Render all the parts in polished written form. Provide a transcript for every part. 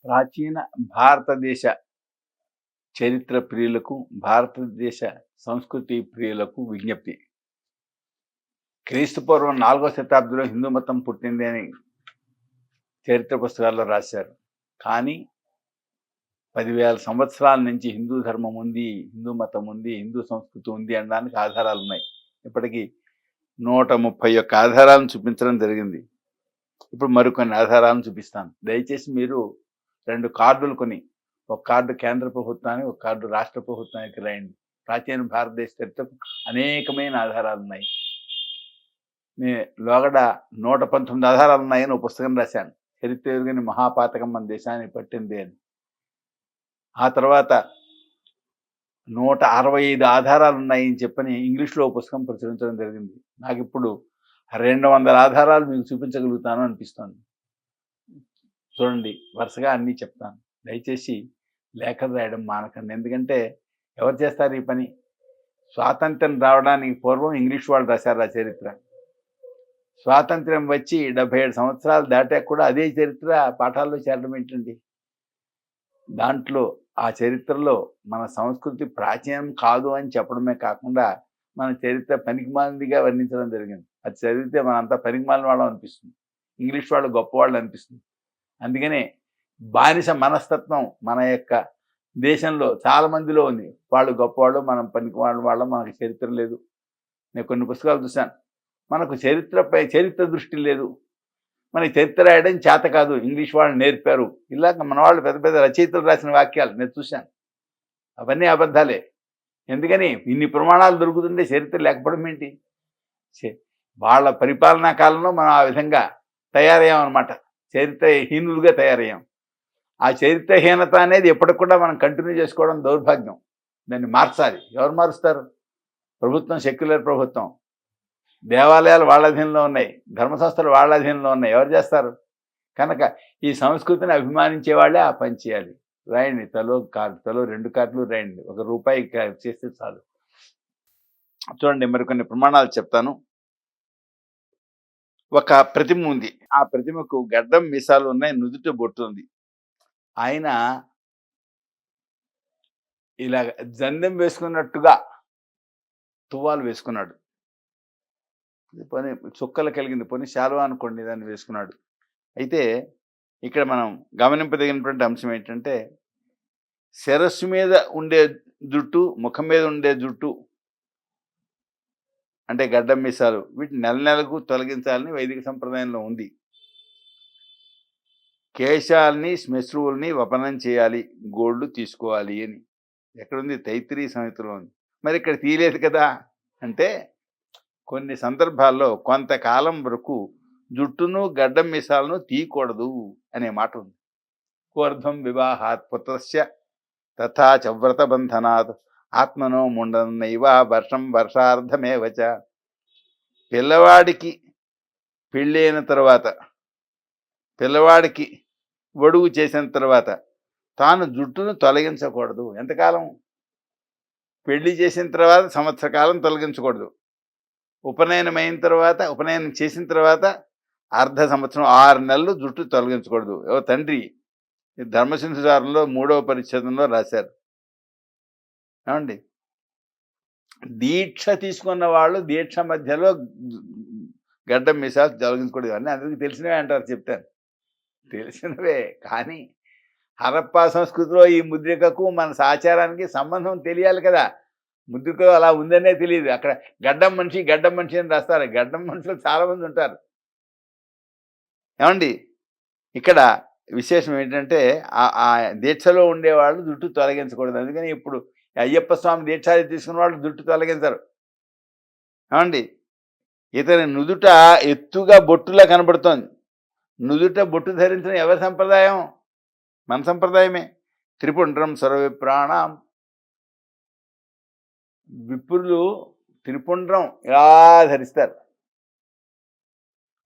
ప్రాచీన భారతదేశ చరిత్ర ప్రియులకు, భారతదేశ సంస్కృతి ప్రియులకు విజ్ఞప్తి. క్రీస్తుపూర్వం 4వ శతాబ్దంలో హిందూ మతం పుట్టింది అని చరిత్ర పుస్తకాల్లో రాశారు. కానీ 10,000 సంవత్సరాల నుంచి హిందూ ధర్మం ఉంది, హిందూ మతం ఉంది, హిందూ సంస్కృతి ఉంది అనడానికి ఆధారాలు ఉన్నాయి. ఇప్పటికీ 131 ఆధారాలను చూపించడం జరిగింది. ఇప్పుడు మరికొన్ని ఆధారాలను చూపిస్తాను. దయచేసి మీరు 2 కార్డులు కొని, ఒక కార్డు కేంద్ర ప్రభుత్వానికి, ఒక కార్డు రాష్ట్ర ప్రభుత్వానికి రాయండి. ప్రాచీన భారతదేశ చరిత్రకు అనేకమైన ఆధారాలు ఉన్నాయి. నేను లోగడ 119 ఆధారాలు ఉన్నాయని ఒక పుస్తకం రాశాను. చరిత్ర ఎరుగని మహాపాతకం మన దేశాన్ని పట్టింది అని. ఆ తర్వాత 165 ఆధారాలు ఉన్నాయని చెప్పని ఇంగ్లీష్లో పుస్తకం ప్రచురించడం జరిగింది. నాకు ఇప్పుడు 200 ఆధారాలు మీకు చూపించగలుగుతాను అనిపిస్తుంది. చూడండి, వరుసగా అన్నీ చెప్తాను. దయచేసి లేఖలు రాయడం మానకండి. ఎందుకంటే ఎవరు చేస్తారు ఈ పని? స్వాతంత్ర్యం రావడానికి పూర్వం ఇంగ్లీష్ వాళ్ళు రాశారు ఆ చరిత్ర. స్వాతంత్ర్యం వచ్చి 77 సంవత్సరాలు దాటాక కూడా అదే చరిత్ర పాఠాల్లో చేరడం ఏంటండి? దాంట్లో ఆ చరిత్రలో మన సంస్కృతి ప్రాచీనం కాదు అని చెప్పడమే కాకుండా మన చరిత్ర పనికిమాలినదిగా వర్ణించడం జరిగింది. అది చదివితే మనంతా పనికిమాలిన వాళ్ళం అనిపిస్తుంది, ఇంగ్లీష్ వాళ్ళు గొప్పవాళ్ళు అనిపిస్తుంది. అందుకనే బానిస మనస్తత్వం మన యొక్క దేశంలో చాలా మందిలో ఉంది. వాళ్ళు గొప్పవాళ్ళు, మనం పనికిమాలిన వాళ్ళం, మనకు చరిత్ర లేదు. నేను కొన్ని పుస్తకాలు చూశాను, మనకు చరిత్రపై చరిత్ర దృష్టి లేదు, మనకి చరిత్ర రాయడం చేత కాదు, ఇంగ్లీష్ వాళ్ళు నేర్పారు. ఇలాగ మన వాళ్ళు పెద్ద పెద్ద రచయితలు రాసిన వాక్యాలు నేను చూశాను. అవన్నీ అబద్ధాలే. ఎందుకని ఇన్ని ప్రమాణాలు దొరుకుతుంటే చరిత్ర లేకపోవడం ఏంటి? వాళ్ళ పరిపాలనా కాలంలో మనం ఆ విధంగా తయారయ్యాం అనమాట, చరిత్రహీనులుగా తయారయ్యాం. ఆ చరిత్రహీనత అనేది ఎప్పటికి కూడా మనం కంటిన్యూ చేసుకోవడం దౌర్భాగ్యం. దాన్ని మార్చాలి. ఎవరు మారుస్తారు? ప్రభుత్వం, సెక్యులర్ ప్రభుత్వం. దేవాలయాలు వాళ్ళ అధీనంలో ఉన్నాయి, ధర్మసంస్థలు వాళ్ళ అధీనంలో ఉన్నాయి. ఎవరు చేస్తారు? కనుక ఈ సంస్కృతిని అభిమానించే వాళ్ళే ఆ పని చేయాలి. రాయండి, తలో 2 కార్డులు రాయండి. ₹1 చేస్తే చాలు. చూడండి, మరికొన్ని ప్రమాణాలు చెప్తాను. ఒక ప్రతిమ ఉంది. ఆ ప్రతిమకు గడ్డం మీసాలు ఉన్నాయి, నుదుట బొట్టు ఉంది. ఆయన ఇలా జందెం వేసుకున్నట్టుగా తువ్వాలు వేసుకున్నాడు. పోనీ చుక్కలు కలిగింది, పోనీ శాలువా అనుకోండి, దాన్ని వేసుకున్నాడు. అయితే ఇక్కడ మనం గమనింపదగినటువంటి అంశం ఏంటంటే, శిరస్సు మీద ఉండే జుట్టు, ముఖం మీద ఉండే జుట్టు అంటే గడ్డం మీసాలు, వీటిని నెలకు తొలగించాలని వైదిక సంప్రదాయంలో ఉంది. కేశాలని, శ్మశ్రువుల్ని వపనం చేయాలి, గోళ్ళు తీసుకోవాలి అని ఎక్కడుంది? తైత్తిరీయ సంహితలో ఉంది. మరి ఇక్కడ తీయలేదు కదా అంటే, కొన్ని సందర్భాల్లో కొంతకాలం వరకు జుట్టును, గడ్డం మీసాలను తీయకూడదు అనే మాట ఉంది. కోర్ధం వివాహాత్ పుత్రస్య తథా చ వ్రతబంధనాత్ ఆత్మనో ముండనైవ వర్షం వర్షార్థమేవచ. పిల్లవాడికి పెళ్ళైన తర్వాత, పిల్లవాడికి ఒడుగు చేసిన తర్వాత తాను జుట్టును తొలగించకూడదు. ఎంతకాలం? పెళ్లి చేసిన తర్వాత సంవత్సర కాలం తొలగించకూడదు. ఉపనయనం చేసిన తర్వాత అర్ధ సంవత్సరం, 6 నెలలు జుట్టు తొలగించకూడదు. తండ్రి ధర్మసింధుసారంలో 3వ పరిచ్ఛేదంలో రాశారు. ఏమండి, దీక్ష తీసుకున్న వాళ్ళు దీక్ష మధ్యలో గడ్డం మీసాలు తొలగించకూడదు. అన్నీ అందరికీ తెలిసినవే అంటారు, చెప్తాను. తెలిసినవే, కానీ హరప్పా సంస్కృతిలో ఈ ముద్రికకు మన ఆచారానికి సంబంధం తెలియాలి కదా. ముద్రిక అలా ఉందనే తెలియదు. అక్కడ గడ్డం మనిషి అని రాస్తారు. గడ్డం మనుషులు చాలామంది ఉంటారు. ఏమండి, ఇక్కడ విశేషం ఏంటంటే, ఆ దీక్షలో ఉండేవాళ్ళు జుట్టు తొలగించకూడదు. అందుకని ఇప్పుడు అయ్యప్ప స్వామి దీక్ష తీసుకున్న వాళ్ళు జుట్టు తొలగించరు. ఏమండి, ఇతని నుదుట ఎత్తుగా బొట్టులా కనబడుతోంది. నుదుట బొట్టు ధరించడం ఎవరి సంప్రదాయం? మన సంప్రదాయమే. త్రిపుండ్రం సర్వవిప్రాణం. విప్రులు త్రిపుండ్రం ఇలా ధరిస్తారు.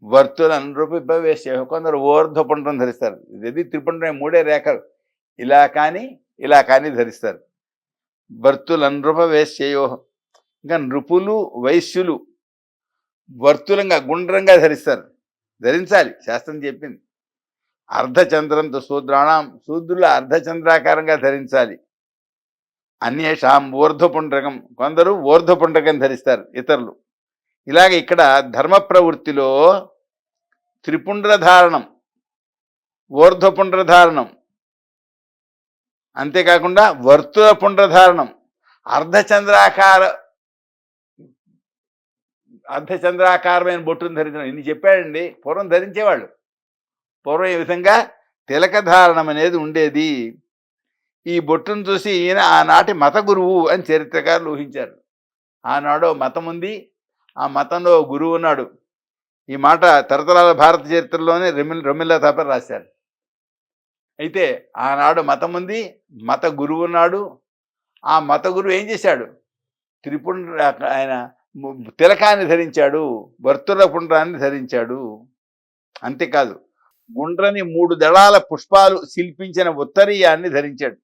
వర్తులు అనురూప వేసే కొందరు ఊర్ధ్వపుండ్రం ధరిస్తారు. ఇది త్రిపుండ్రం, 3 రేఖలు ఇలా కానీ ధరిస్తారు. వర్తులు అనురూప వేసేయో. ఇంకా నృపులు, వైశ్యులు వర్తులంగా, గుండ్రంగా ధరిస్తారు. ధరించాలి, శాస్త్రం చెప్పింది. అర్ధచంద్రంతో శూద్రాణం, శూద్రులు అర్ధచంద్రాకారంగా ధరించాలి. అన్యేషాం ఊర్ధ్వపుండ్రకం, కొందరు ఊర్ధ్వపుండ్రకం ధరిస్తారు ఇతరులు. ఇలాగ ఇక్కడ ధర్మ ప్రవృత్తిలో త్రిపుండ్రధారణం, ఊర్ధ్వపుండ్రధారణం, అంతేకాకుండా వర్తుల పుండ్రధారణం, అర్ధచంద్రాకారమైన బొట్టును ధరించడం, ఇన్ని చెప్పాడండి. పూర్వం ధరించేవాళ్ళు. పూర్వం ఈ విధంగా తిలకధారణం అనేది ఉండేది. ఈ బొట్టును చూసి ఈయన ఆనాటి మత గురువు అని చరిత్రకారులు ఊహించారు. ఆనాడు మతం ఉంది, ఆ మతంలో గురువు ఉన్నాడు. ఈ మాట తరతరాల భారత చరిత్రలోనే రొమిల్లా థాపర్ రాశారు. అయితే ఆనాడు మతం ఉంది, మత గురువు ఉన్నాడు. ఆ మత గురువు ఏం చేశాడు? ఆయన తిలకాన్ని ధరించాడు, వర్తుల పుండ్రాన్ని ధరించాడు. అంతేకాదు, గుండ్రని 3 దళాల పుష్పాలు శిల్పించిన ఉత్తరీయాన్ని ధరించాడు.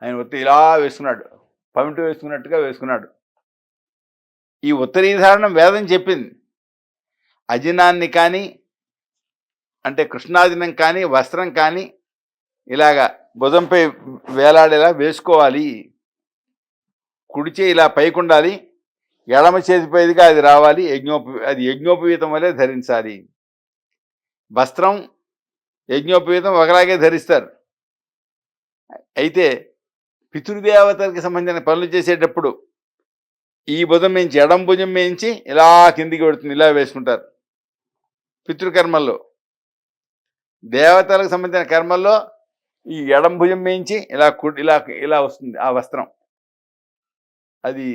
ఆయన ఇలా వేసుకున్నాడు, పమిటి వేసుకున్నట్టుగా వేసుకున్నాడు. ఈ ఉత్తరీధారణం వేదం చెప్పింది. అజినాన్ని కానీ, అంటే కృష్ణాజినం కానీ, వస్త్రం కానీ ఇలాగా భుజంపై వేలాడేలా వేసుకోవాలి. కుడిచే ఇలా పైకి ఉండాలి, ఎడమ చేతిపైదిగా అది రావాలి. అది యజ్ఞోపవీతం వల్లే ధరించాలి. వస్త్రం, యజ్ఞోపవీతం ఒకలాగే ధరిస్తారు. అయితే పితృదేవతలకు సంబంధించిన పనులు చేసేటప్పుడు ఈ భుజం మించి, ఎడం భుజం మించి ఇలా కిందికి పెడుతుంది, ఇలా వేసుకుంటారు. పితృకర్మల్లో, దేవతలకు సంబంధించిన కర్మల్లో ఈ ఎడం భుజం మించి ఇలా ఇలా ఇలా వస్తుంది ఆ వస్త్రం. అది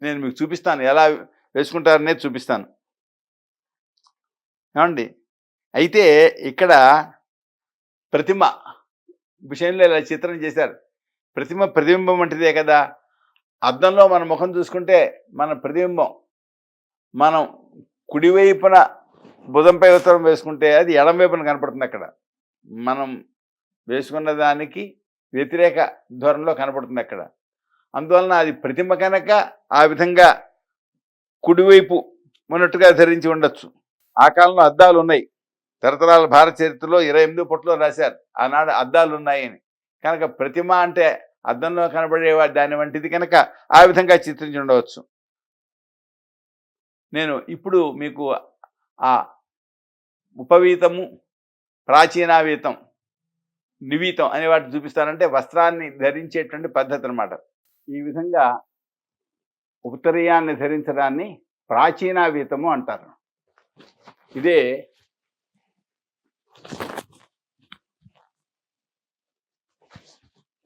నేను మీకు చూపిస్తాను, ఎలా వేసుకుంటారనేది చూపిస్తాను. ఏమండి, అయితే ఇక్కడ ప్రతిమ విషయంలో ఇలా చిత్రం చేశారు. ప్రతిమ ప్రతిబింబం వంటిదే కదా. అద్దంలో మన ముఖం చూసుకుంటే మన ప్రతిబింబం, మనం కుడివైపున భుజంపై ఉత్తరం వేసుకుంటే అది ఎడం వైపున కనపడుతుంది. అక్కడ మనం వేసుకున్న దానికి వ్యతిరేక ధోరణిలో కనపడుతుంది అక్కడ. అందువలన అది ప్రతిమ కనుక ఆ విధంగా కుడివైపు ఉన్నట్టుగా ధరించి ఉండొచ్చు. ఆ కాలంలో అద్దాలు ఉన్నాయి. తరతరాల భారత చరిత్రలో 28 పుటలో రాశారు, ఆనాడు అద్దాలు ఉన్నాయని. కనుక ప్రతిమ అంటే అద్దంలో కనబడే దాని వంటిది కనుక ఆ విధంగా చిత్రించి ఉండవచ్చు. నేను ఇప్పుడు మీకు ఆ ఉపవీతము, ప్రాచీనావీతం, నివీతం అనే వాటిని చూపిస్తానంటే వస్త్రాన్ని ధరించేటువంటి పద్ధతి అన్నమాట. ఈ విధంగా ఉత్తరీయాన్ని ధరించడాన్ని ప్రాచీనావీతము అంటారు. ఇదే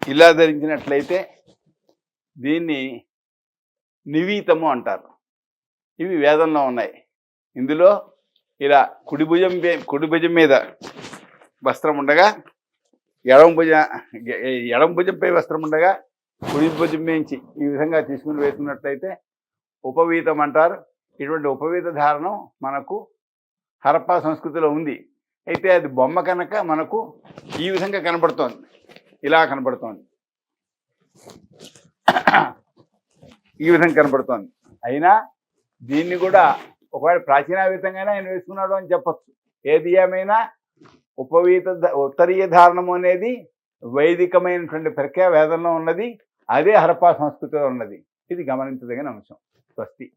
ఇలా ధరించినట్లయితే దీన్ని నివీతము అంటారు. ఇవి వేదంలో ఉన్నాయి. ఇందులో ఇలా కుడి భుజం మీద వస్త్రం ఉండగా, ఎడం భుజంపై వస్త్రం ఉండగా కుడి భుజం మించి ఈ విధంగా తీసుకుని వేసుకున్నట్లయితే ఉపవీతం అంటారు. ఇటువంటి ఉపవీత ధారణం మనకు హరప్పా సంస్కృతిలో ఉంది. అయితే అది బొమ్మ కనుక మనకు ఈ విధంగా కనబడుతోంది, ఇలా కనబడుతోంది, ఈ విధంగా కనబడుతోంది. అయినా దీన్ని కూడా ఒకవేళ ప్రాచీనావీతంగానే ఆయన వేసుకున్నాడు అని చెప్పచ్చు. ఏది ఏమైనా ఉత్తరీయ ధారణము అనేది వైదికమైనటువంటి ప్రక్రియ వేదంలో ఉన్నది. అదే హరప్పా సంస్కృతిలో ఉన్నది. ఇది గమనించదగిన అంశం. స్వస్తి.